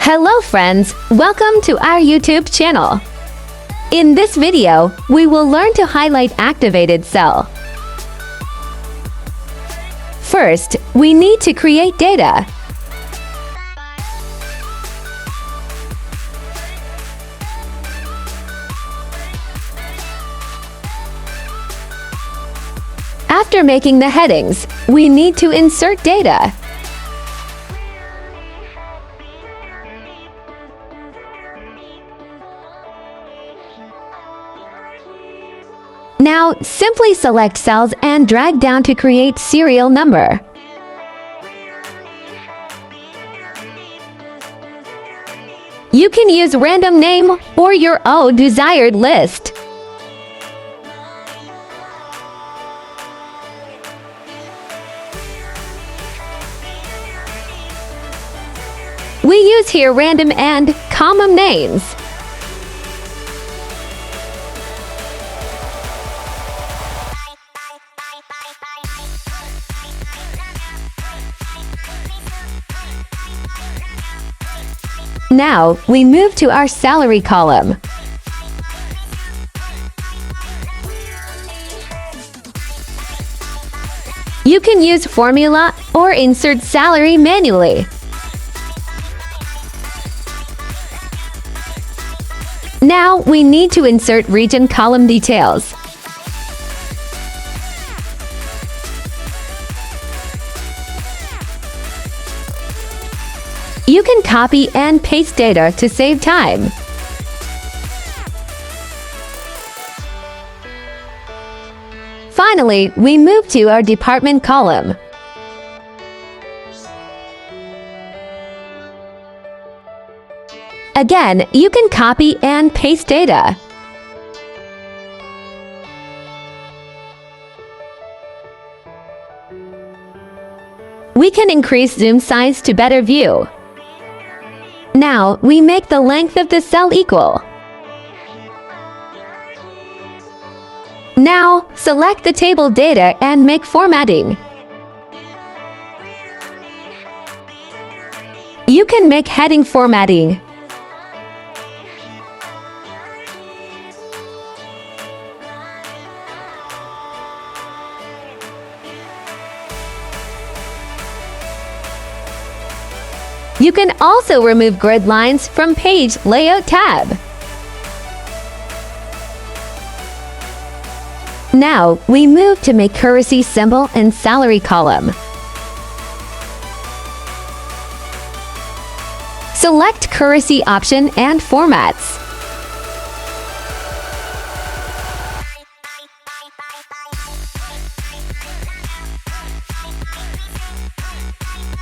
Hello friends, welcome to our YouTube channel. In this video, we will learn to highlight activated cell. First, we need to create data. After making the headings, we need to insert data. Now, simply select cells and drag down to create serial number. You can use random name or your own desired list. We use here random and common names. Now, we move to our salary column. You can use formula or insert salary manually. Now, we need to insert region column details. You can copy and paste data to save time. Finally, we move to our department column. Again, you can copy and paste data. We can increase zoom size to better view. Now, we make the length of the cell equal. Now, select the table data and make formatting. You can make heading formatting. You can also remove grid lines from Page Layout tab. Now, we move to make currency symbol and salary column. Select currency option and formats.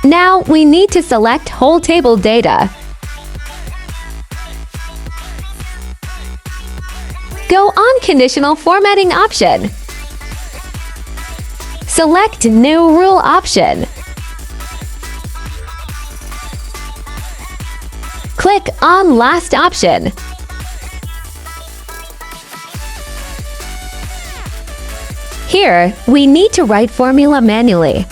Now, we need to select whole table data. Go on Conditional Formatting option. Select New Rule option. Click on Last option. Here, we need to write formula manually.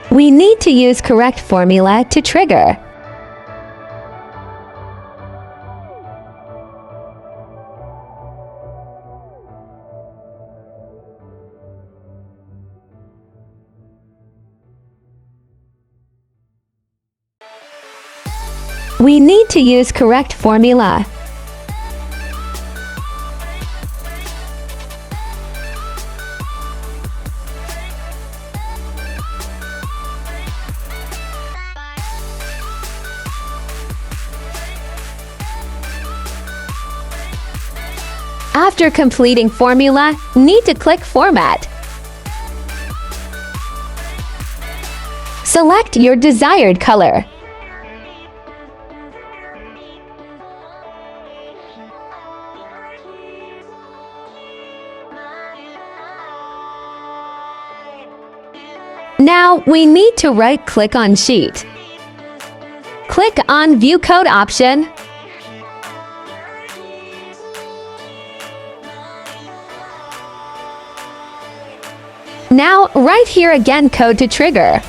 We need to use correct formula to trigger. We need to use correct formula. After completing formula, need to click Format. Select your desired color. Now we need to right-click on Sheet. Click on View Code option. Now, right here again code to trigger.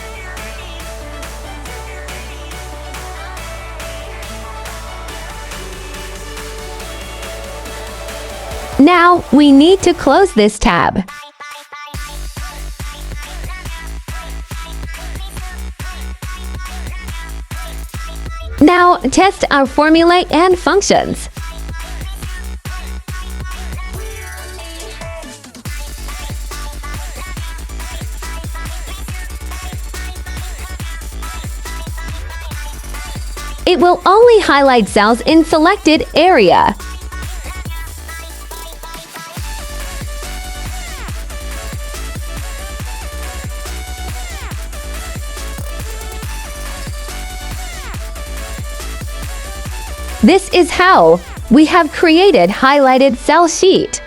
Now, we need to close this tab. Now, test our formulae and functions. It will only highlight cells in selected area. This is how we have created highlighted cell sheet.